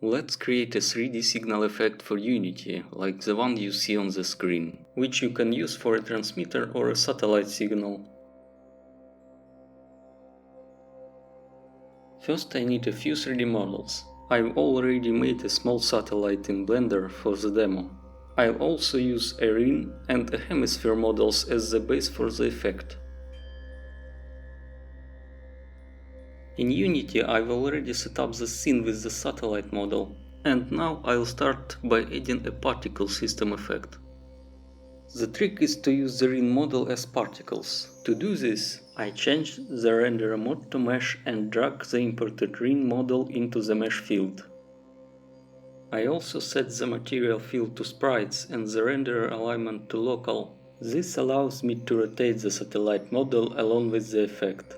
Let's create a 3D signal effect for Unity, like the one you see on the screen, which you can use for a transmitter or a satellite signal. First I need a few 3D models. I've already made a small satellite in Blender for the demo. I'll also use a ring and a hemisphere models as the base for the effect. In Unity I've already set up the scene with the satellite model, and now I'll start by adding a particle system effect. The trick is to use the ring model as particles. To do this, I change the renderer mode to mesh and drag the imported ring model into the mesh field. I also set the material field to sprites and the renderer alignment to local. This allows me to rotate the satellite model along with the effect.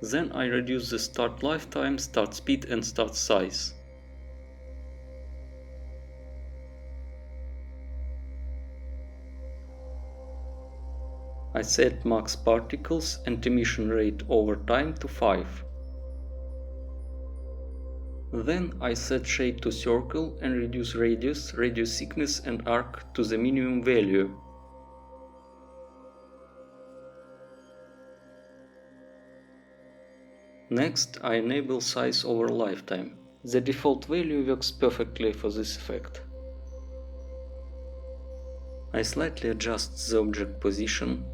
Then I reduce the start lifetime, start speed and start size. I set max particles and emission rate over time to 5. Then I set shade to circle and reduce radius, radius thickness and arc to the minimum value. Next, I enable size over lifetime. The default value works perfectly for this effect. I slightly adjust the object position.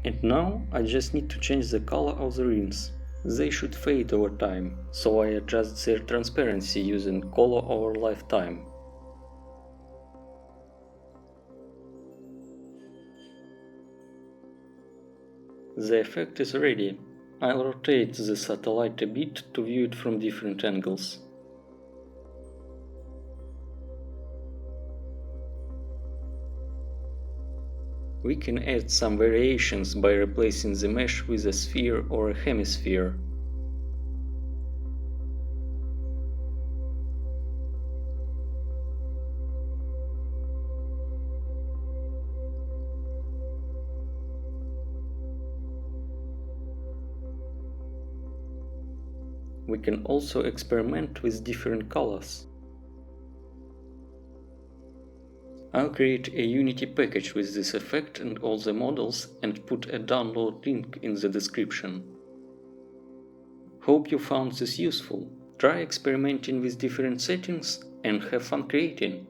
And now I just need to change the color of the rings. They should fade over time, so I adjust their transparency using color over lifetime. The effect is ready. I'll rotate the satellite a bit to view it from different angles. We can add some variations by replacing the mesh with a sphere or a hemisphere. We can also experiment with different colors. I'll create a Unity package with this effect and all the models and put a download link in the description. Hope you found this useful. Try experimenting with different settings and have fun creating.